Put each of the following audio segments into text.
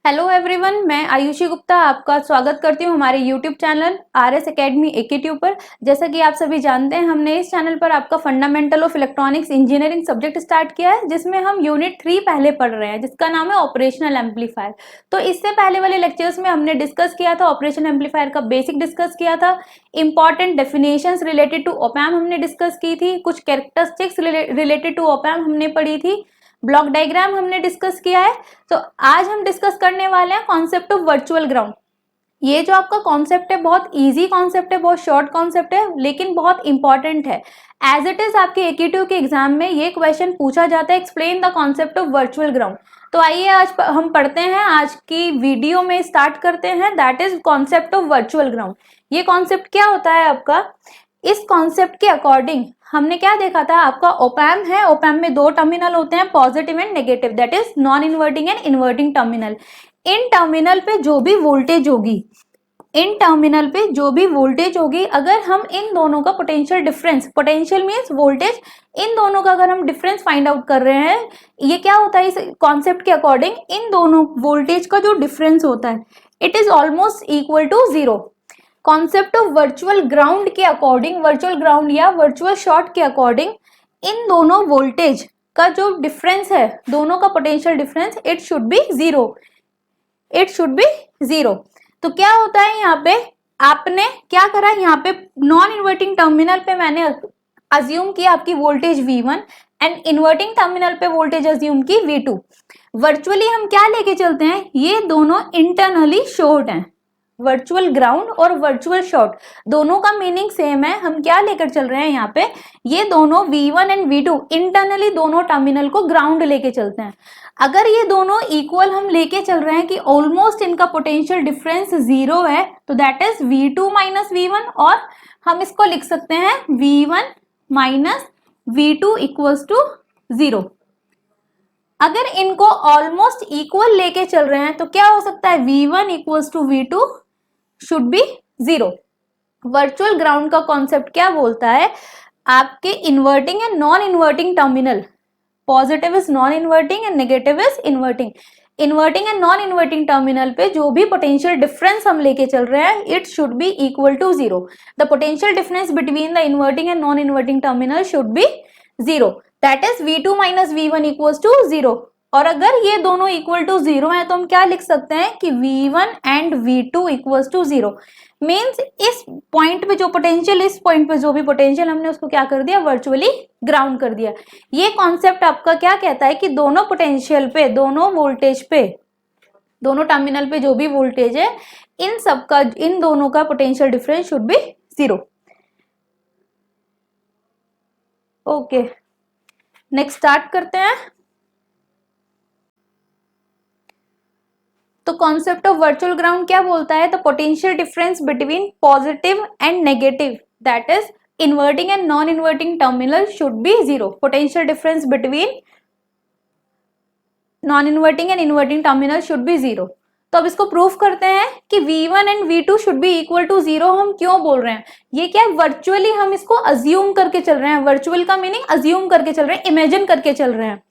Hello everyone, मैं आयुषी गुप्ता आपका स्वागत करती हूँ हमारे यूट्यूब चैनल RS एकेडमी एकेट्यूब पर। जैसा कि आप सभी जानते हैं, हमने इस चैनल पर आपका fundamental of electronics engineering subject start किया है, जिसमें हम यूनिट 3 पहले पढ़ रहे हैं, जिसका नाम है ऑपरेशनल एम्पलीफायर। तो इससे पहले वाले लेक्चर्स में हमने डिस्कस किया था ऑपरेशन एम्पलीफायर का बेसिक डिस्कस किया था, important definitions related to op amp हमने डिस्कस की थी, कुछ characteristics related to op amp हमने पढ़ी थी, ब्लॉक डायग्राम हमने डिस्कस किया है। तो आज हम डिस्कस करने वाले हैं कॉन्सेप्ट ऑफ वर्चुअल ग्राउंड। ये जो आपका कॉन्सेप्ट है बहुत इजी कॉन्सेप्ट है, बहुत शॉर्ट कॉन्सेप्ट है, लेकिन बहुत इंपॉर्टेंट है। एज इट इज आपके एकेट्यू के एग्जाम में ये क्वेश्चन पूछा जाता है, explain the concept of virtual ground. तो आइए आज हम पढ़ते हैं, आज की वीडियो में स्टार्ट करते हैं, that is concept of virtual ground. ये कॉन्सेप्ट क्या होता है आपका? इस कॉन्सेप्ट के अकॉर्डिंग हमने क्या देखा था, आपका ओप एम्प है, ओप एम्प में दो टर्मिनल होते हैं, positive and negative, that is non inverting and inverting terminal. In terminal पे जो भी वोल्टेज होगी, इन टर्मिनल पे जो भी वोल्टेज होगी, अगर हम इन दोनों का potential difference, potential means voltage, इन दोनों का अगर हम डिफरेंस फाइंड आउट कर रहे हैं, ये क्या होता है इस कॉन्सेप्ट के अकॉर्डिंग, इन दोनों वोल्टेज का जो डिफरेंस होता है it is almost equal to zero. Concept of virtual ground के अकॉर्डिंग, वर्चुअल ग्राउंड या वर्चुअल शॉर्ट के अकॉर्डिंग, इन दोनों वोल्टेज का जो डिफरेंस है, दोनों का potential difference, it should be zero, it should be zero. तो क्या होता है यहाँ पे, आपने क्या करा, यहाँ पे नॉन इन्वर्टिंग टर्मिनल पे मैंने अज्यूम किया आपकी voltage V1 and inverting terminal पे वोल्टेज अज्यूम की V2। वर्चुअली हम क्या लेके चलते हैं, ये दोनों इंटरनली शॉर्ट हैं। वर्चुअल ग्राउंड और वर्चुअल शॉर्ट दोनों का मीनिंग सेम है। हम क्या लेकर चल रहे हैं यहाँ पे, ये दोनों V1 एंड V2 इंटरनली दोनों टर्मिनल को ग्राउंड लेके चलते हैं। अगर ये दोनों इक्वल हम लेके चल रहे हैं कि ऑलमोस्ट इनका पोटेंशियल डिफरेंस जीरो है, तो that is V2 minus V1, और हम इसको लिख सकते हैं V1 minus V2 equals to zero. अगर इनको ऑलमोस्ट इक्वल लेके चल रहे हैं तो क्या हो सकता है, V1 equals to V2 should be zero. Virtual ground का कॉन्सेप्ट क्या बोलता है, आपके inverting and non inverting terminal, positive is non inverting and negative is inverting, inverting and non inverting terminal पे जो भी पोटेंशियल डिफरेंस हम लेके चल रहे हैं it should be equal to zero. The potential difference between the inverting and non inverting terminal should be zero, that is V2 minus V1 equals to zero. और अगर ये दोनों इक्वल टू जीरो है तो हम क्या लिख सकते हैं कि V1 and V2 equals to zero. Means इस पॉइंट पे जो पोटेंशियल, इस पॉइंट पे जो भी पोटेंशियल, हमने उसको क्या कर दिया, वर्चुअली ग्राउंड कर दिया। ये कॉन्सेप्ट आपका क्या कहता है कि दोनों पोटेंशियल पे, दोनों वोल्टेज पे, दोनों टर्मिनल पे जो भी वोल्टेज है, इन सब का, इन दोनों का potential difference should be zero. Okay, next start करते हैं। तो कॉन्सेप्ट ऑफ वर्चुअल ग्राउंड क्या बोलता है, the potential difference between positive and negative, that is inverting and non inverting terminal should be zero. Potential difference between non inverting and inverting terminal should be zero. तो अब इसको proof करते हैं कि V1 and V2 should be equal to zero. हम क्यों बोल रहे हैं, ये क्या है, वर्चुअली हम इसको अज्यूम करके चल रहे हैं। वर्चुअल का मीनिंग अज्यूम करके चल रहे हैं, इमेजिन करके चल रहे हैं।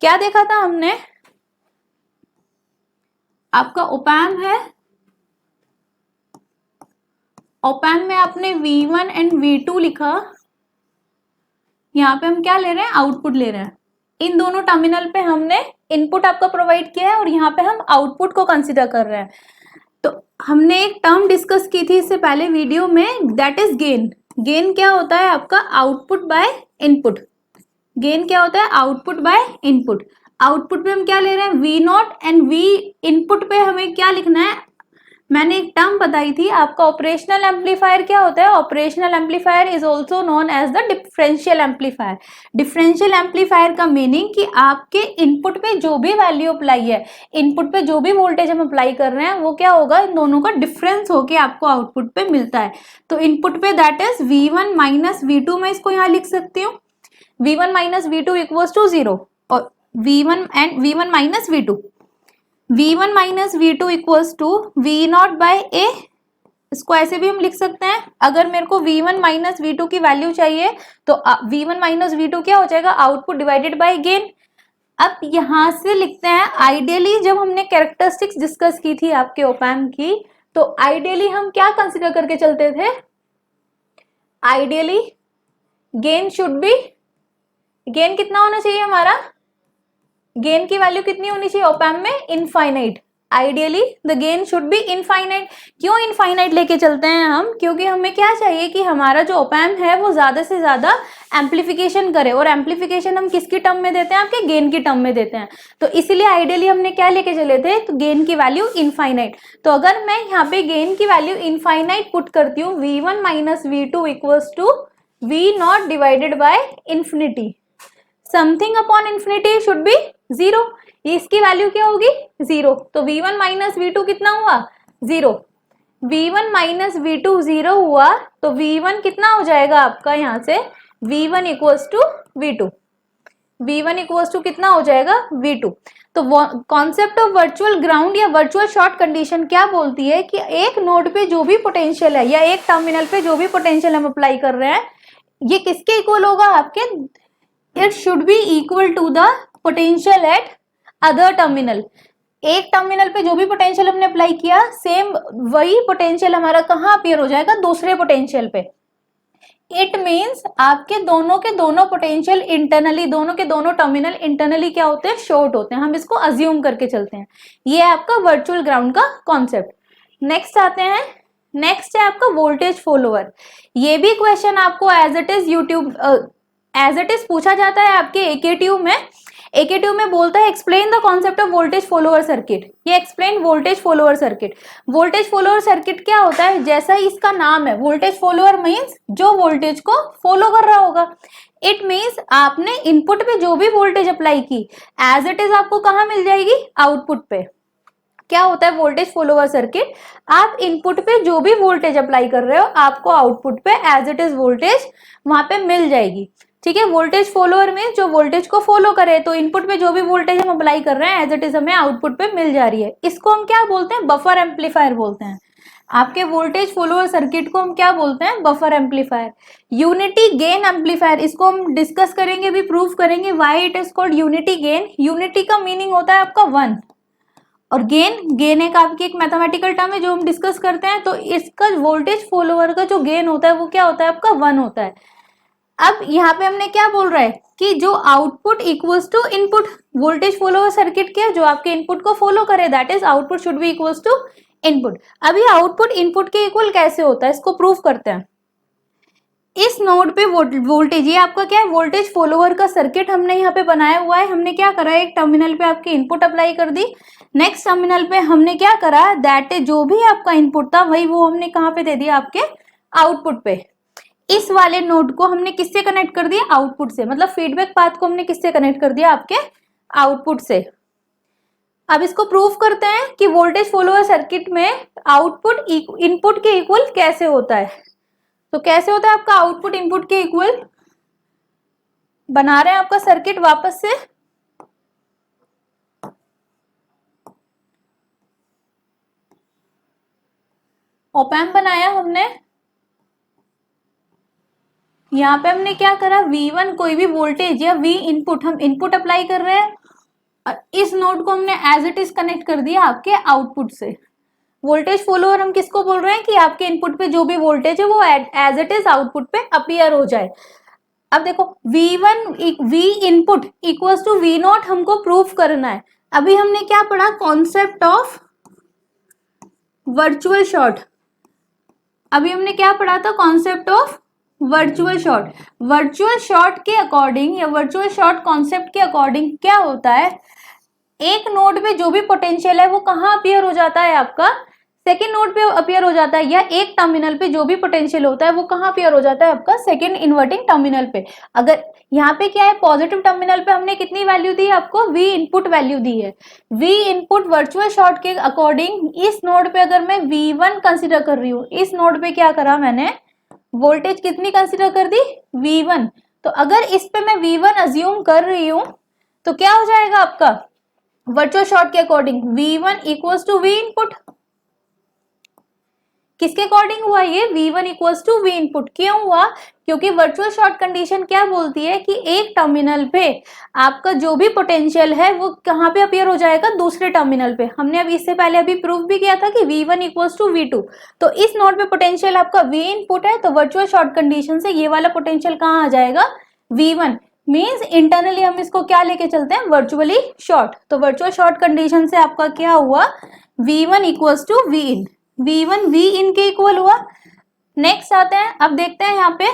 क्या देखा था हमने, आपका ओप एम्प है, ओप एम्प में आपने V1 एंड V2 लिखा, यहाँ पे हम क्या ले रहे हैं, आउटपुट ले रहे हैं। इन दोनों टर्मिनल पे हमने इनपुट आपका प्रोवाइड किया है और यहाँ पे हम आउटपुट को कंसीडर कर रहे हैं। तो हमने एक टर्म डिस्कस की थी इससे पहले वीडियो में, दैट इज गेन। गेन क्या होता है आपका, आउटपुट बाय इनपुट। गेन क्या होता है, आउटपुट बाय इनपुट। आउटपुट पे हम क्या ले रहे हैं, V0 एंड V इनपुट पे हमें क्या लिखना है, मैंने एक टर्म बताई थी आपका, ऑपरेशनल एम्पलीफायर क्या होता है, operational amplifier is also known as the differential amplifier. Differential amplifier का मीनिंग कि आपके इनपुट पे जो भी वैल्यू अप्लाई है, इनपुट पे जो भी वोल्टेज हम अप्लाई कर रहे हैं, वो क्या होगा, इन दोनों का डिफरेंस होके आपको आउटपुट पे मिलता है। तो इनपुट पे that is V1 minus V2, मैं इसको यहाँ लिख सकती हूँ, V1 minus V2 equals to zero, और V1 minus V2, V1 minus V2 equals to V0 by A। इसको ऐसे भी हम लिख सकते हैं, अगर मेरे को V1 माइनस V2 की वैल्यू चाहिए तो V1 माइनस V2 क्या हो जाएगा, आउटपुट डिवाइडेड बाय गेन। अब यहां से लिखते हैं आइडियली, जब हमने कैरेक्टरिस्टिक्स डिस्कस की थी आपके ओपैम्प की, तो आइडियली हम क्या कंसिडर करके चलते थे? Ideally gain should be, gain कितना होना चाहिए हमारा? गेन की वैल्यू कितनी होनी चाहिए ओपैम्प में? Infinite. Ideally the gain should be infinite. क्यों इनफाइनाइट लेके चलते हैं हम? क्योंकि हमें क्या चाहिए कि हमारा जो ओपैम्प है वो ज्यादा से ज्यादा एम्पलीफिकेशन करे, और एम्पलीफिकेशन हम किसकी टर्म में देते हैं? आपके गेन की टर्म में देते हैं। तो इसीलिए आइडियली हमने क्या लेके चले थे? तो गेन की वैल्यू इनफाइनाइट। तो अगर मैं यहाँ पे गेन की वैल्यू इनफाइनाइट पुट करती हूँ, v1 minus v2 equals to v0 divided by infinity, something upon infinity should be zero. इसकी वैल्यू क्या होगी? जीरो। तो v1 माइनस v2 कितना हुआ? Zero. v1 minus v2 zero हुआ, तो v1 कितना हो जाएगा आपका यहाँ से? v1 equals to v2। v1 equals to कितना हो जाएगा? v2। तो कॉन्सेप्ट ऑफ वर्चुअल ग्राउंड या वर्चुअल शॉर्ट कंडीशन क्या बोलती है कि एक नोड पे जो भी पोटेंशियल है या एक टर्मिनल पे जो भी पोटेंशियल हम अप्लाई कर रहे हैं, ये किसके इक्वल होगा? आपके it should be equal to the potential at other terminal. एक टर्मिनल पे जो भी पोटेंशियल हमने अप्लाई किया, सेम वही पोटेंशियल हमारा कहाँ अपीयर हो जाएगा? दूसरे पोटेंशियल पे। इट मीन्स आपके दोनों के दोनों पोटेंशियल इंटरनली, दोनों के दोनों टर्मिनल इंटरनली क्या होते हैं? शॉर्ट होते हैं। हम इसको अज्यूम करके चलते हैं। ये है आपका वर्चुअल ग्राउंड का कॉन्सेप्ट। नेक्स्ट आते हैं, नेक्स्ट है आपका वोल्टेज फॉलोअर। ये भी क्वेश्चन आपको as it is as it is पूछा जाता है आपके एकेटीयू में। एकेटीयू में बोलता है explain the concept of voltage follower circuit. ये explain voltage follower circuit. Voltage follower circuit क्या होता है? जैसा ही इसका नाम है, वोल्टेज फॉलोअर मींस जो वोल्टेज को फॉलो कर रहा होगा। इट मींस आपने इनपुट पे जो भी वोल्टेज अप्लाई की, एज इट इज आपको कहाँ मिल जाएगी? आउटपुट पे। क्या होता है वोल्टेज फॉलोअर सर्किट? आप इनपुट पे जो भी वोल्टेज अप्लाई कर रहे हो, आपको आउटपुट पे एज इट इज वोल्टेज वहां पे मिल जाएगी। ठीक है, वोल्टेज फॉलोअर में जो वोल्टेज को फॉलो करे, तो इनपुट पे जो भी वोल्टेज हम अप्लाई कर रहे हैं एज इट इज हमें आउटपुट पे मिल जा रही है। इसको हम क्या बोलते हैं? बफर एम्पलीफायर बोलते हैं। आपके वोल्टेज फॉलोअर सर्किट को हम क्या बोलते हैं? Buffer amplifier. Unity gain amplifier, इसको हम डिस्कस करेंगे, भी प्रूव करेंगे why it is called unity gain. Unity का मीनिंग होता है आपका वन, और गेन एक आपकी एक मैथमेटिकल टर्म है जो हम डिस्कस करते हैं। तो इसका वोल्टेज फॉलोअर का जो गेन होता है वो क्या होता है? आपका वन होता है। अब यहाँ पे हमने क्या बोल रहा है कि जो output equals to input, voltage follower circuit क्या? जो आपके इनपुट को फॉलो करे, that is output should be equals to input. अभी आउटपुट इनपुट के इक्वल कैसे होता है, इसको प्रूव करते हैं। इस नोड पे वोल्टेज, ये आपका क्या है? वोल्टेज फॉलोअर का सर्किट हमने यहाँ पे बनाया हुआ है। हमने क्या करा? एक टर्मिनल पे आपके इनपुट अप्लाई कर दी, नेक्स्ट टर्मिनल पे हमने क्या करा? दैट जो भी आपका इनपुट था वही वो हमने कहाँ पे दे दिया? आपके आउटपुट पे। इस वाले नोड को हमने किससे कनेक्ट कर दिया? आउटपुट से। मतलब फीडबैक पाथ को हमने किससे कनेक्ट कर दिया? आपके आउटपुट से। अब इसको प्रूव करते हैं कि वोल्टेज फॉलोअर सर्किट में आउटपुट इनपुट के इक्वल कैसे होता है। तो कैसे होता है आपका आउटपुट इनपुट के इक्वल? बना रहे हैं आपका सर्किट वापस से। ओपैम्प बनाया हमने, यहाँ पे हमने क्या करा? V1 कोई भी वोल्टेज या V इनपुट, हम इनपुट अप्लाई कर रहे हैं, और इस नोड को हमने एज इट इज कनेक्ट कर दिया आपके आउटपुट से। वोल्टेज फॉलोअर हम किसको बोल रहे हैं? कि आपके इनपुट पे जो भी वोल्टेज है वो एज इट इज आउटपुट पे अपीयर हो जाए। अब देखो V input equals to V0 हमको प्रूफ करना है। अभी हमने क्या पढ़ा? Concept of virtual short. अभी हमने क्या पढ़ा था? Concept of virtual short. Virtual short के अकॉर्डिंग या वर्चुअल शॉर्ट कॉन्सेप्ट के अकॉर्डिंग क्या होता है? एक नोड पे जो भी पोटेंशियल है वो कहाँ अपीयर हो जाता है? आपका सेकेंड नोड पे अपीयर हो जाता है। या एक टर्मिनल पे जो भी पोटेंशियल होता है वो कहाँ अपीयर हो जाता है? आपका सेकेंड इन्वर्टिंग टर्मिनल पे। अगर यहाँ पे क्या है? पॉजिटिव टर्मिनल पे हमने कितनी वैल्यू दी? आपको V इनपुट वैल्यू दी है। V इनपुट वर्चुअल शॉर्ट के अकॉर्डिंग इस नोड पे अगर मैं V1 कंसिडर कर रही हूँ, इस नोड पे क्या करा मैंने? वोल्टेज कितनी कंसिडर कर दी? V1। तो अगर इस पे मैं V1 अज्यूम कर रही हूं तो क्या हो जाएगा आपका? वर्चुअल शॉर्ट के according V1 equals to V input. किसके अकॉर्डिंग हुआ ये? V1 equals to V input. क्यों हुआ? क्योंकि वर्चुअल शॉर्ट कंडीशन क्या बोलती है कि एक टर्मिनल पे आपका जो भी पोटेंशियल है वो कहाँ पे अपीयर हो जाएगा? दूसरे टर्मिनल पे। हमने अभी इससे पहले अभी प्रूव भी किया था कि V1 इक्वल्स टू V2। तो इस नोड पे पोटेंशियल आपका V इनपुट है, तो वर्चुअल शॉर्ट कंडीशन से ये वाला पोटेंशियल कहाँ आ जाएगा? V1। मीन्स इंटरनली हम इसको क्या लेके चलते हैं? Virtually short. तो वर्चुअल शॉर्ट कंडीशन से आपका क्या हुआ? V1 equals to V in. V1 V in के इक्वल हुआ। नेक्स्ट आते हैं, अब देखते हैं यहाँ पे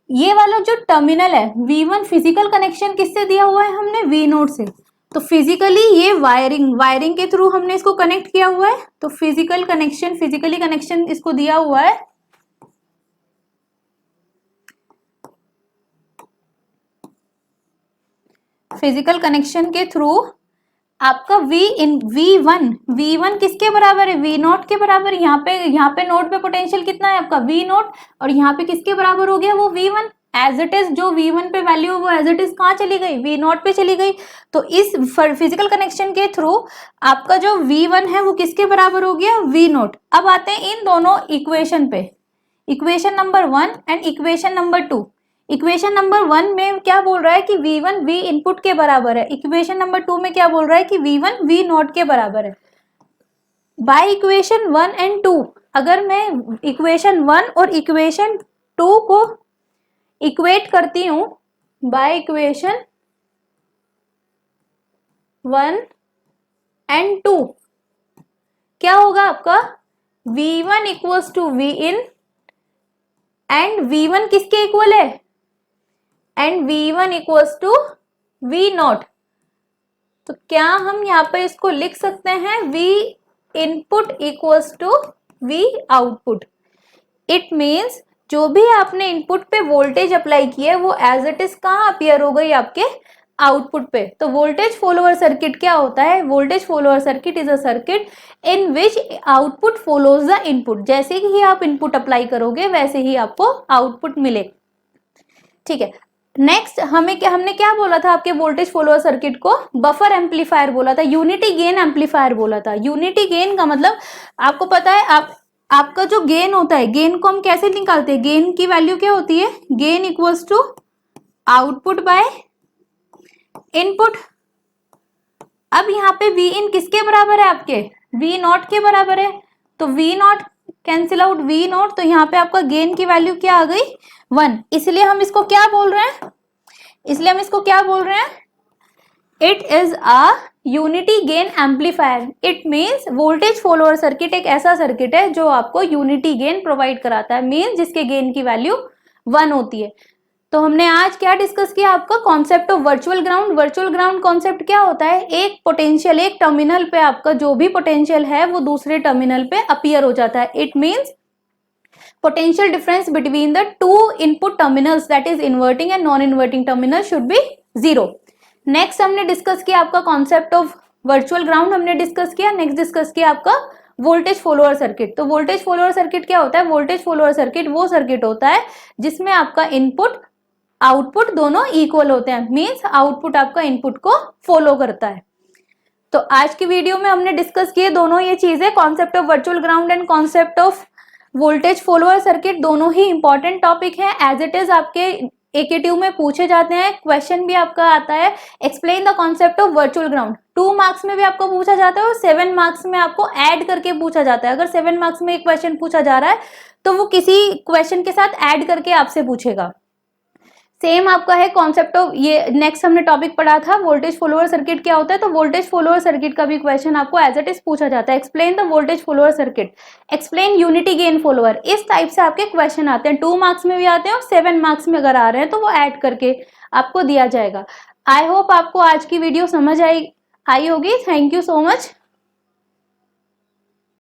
ये वाला जो टर्मिनल है V1 फिजिकल कनेक्शन किससे दिया हुआ है? हमने V नोड से। तो फिजिकली ये वायरिंग के थ्रू हमने इसको कनेक्ट किया हुआ है। तो फिजिकली कनेक्शन इसको दिया हुआ है। फिजिकल कनेक्शन के थ्रू आपका V1 किसके बराबर है? V नॉट के बराबर। यहाँ पे नोड पे पोटेंशियल कितना है आपका? V not. और यहाँ पे किसके बराबर हो गया? वो V1। एज इट इज जो V1 पे वैल्यू है वो एज इट इज कहाँ चली गई? V नॉट पे चली गई। तो इस फिजिकल कनेक्शन के थ्रू आपका जो V1 है वो किसके बराबर हो गया? V not. अब आते हैं इन दोनों इक्वेशन पे, equation number 1 and equation number 2। Equation number 1 में क्या बोल रहा है कि V1 V इनपुट के बराबर है। इक्वेशन नंबर 2 में क्या बोल रहा है कि V1 V नॉट के बराबर है। बाय इक्वेशन 1 एंड 2 अगर मैं इक्वेशन 1 और इक्वेशन 2 को इक्वेट करती हूं, बाय इक्वेशन 1 एंड 2 क्या होगा आपका? V1 equals to V in and V1 किसके इक्वल है? And V1 equals to V naught. तो क्या हम यहाँ पे इसको लिख सकते हैं? V input equals to V output. It means जो भी आपने इनपुट पे वोल्टेज अप्लाई की है वो एज इट इज कहाँ अपीयर हो गई? आपके आउटपुट पे। तो वोल्टेज फॉलोअर सर्किट क्या होता है? Voltage follower circuit is a circuit in which output follows the input. जैसे ही आप इनपुट अप्लाई करोगे वैसे ही आपको आउटपुट मिलेगा। ठीक है। नेक्स्ट हमने क्या बोला था? आपके वोल्टेज फॉलोअर सर्किट को बफर एम्पलीफायर बोला था, यूनिटी गेन एम्पलीफायर बोला था। यूनिटी गेन का मतलब आपको पता है, आपका जो गेन होता है, गेन को हम कैसे निकालते हैं? गेन की वैल्यू क्या होती है? Gain equals to output by input. अब यहाँ पे V इन किसके बराबर है? आपके V नॉट के बराबर है। तो V not cancel out V naught, तो यहाँ पे आपका गेन की वैल्यू क्या आ गई? 1। इसलिए हम इसको क्या बोल रहे हैं? It is a unity gain amplifier. It means voltage follower circuit एक ऐसा सर्किट है जो आपको यूनिटी गेन प्रोवाइड कराता है, मीन्स जिसके गेन की वैल्यू 1 होती है। तो हमने आज क्या डिस्कस किया? आपका concept of virtual ground. Virtual ground concept क्या होता है? एक पोटेंशियल एक टर्मिनल पे आपका जो भी पोटेंशियल है वो दूसरे टर्मिनल पे अपीयर हो जाता है। It means potential difference between the two input terminals, that is inverting and non-inverting terminal, should be 0. Next हमने डिस्कस किया आपका कॉन्सेप्ट ऑफ वर्चुअल ग्राउंड हमने डिस्कस किया। नेक्स्ट डिस्कस किया आपका वोल्टेज फॉलोअर सर्किट। तो वोल्टेज फॉलोअर सर्किट क्या होता है? वोल्टेज फॉलोअर सर्किट वो सर्किट होता है जिसमें आपका इनपुट आउटपुट दोनों इक्वल होते हैं, मीन्स आउटपुट आपका इनपुट को फॉलो करता है। तो आज की वीडियो में हमने डिस्कस किए दोनों ये चीजें, concept of virtual ground and concept of voltage follower circuit. दोनों ही इंपॉर्टेंट टॉपिक है। एज इट इज आपके AK2 में पूछे जाते हैं, क्वेश्चन भी आपका आता है explain the concept of virtual ground. 2 marks में भी आपको पूछा जाता है और 7 मार्क्स में आपको ऐड करके पूछा जाता है। अगर 7 मार्क्स में एक क्वेश्चन पूछा जा रहा है तो वो किसी क्वेश्चन के साथ ऐड करके आपसे पूछेगा। सेम आपका है कॉन्सेप्ट ऑफ, ये नेक्स्ट हमने टॉपिक पढ़ा था वोल्टेज फॉलोअर सर्किट क्या होता है। तो वोल्टेज फॉलोअर सर्किट का भी क्वेश्चन आपको एज इट इज पूछा जाता है, explain the voltage follower circuit, explain unity gain follower. इस टाइप से आपके क्वेश्चन आते हैं, 2 मार्क्स में भी आते हैं और 7 मार्क्स में अगर आ रहे हैं तो वो ऐड करके आपको दिया जाएगा। आई होप आपको आज की वीडियो समझ आई होगी। Thank you so much.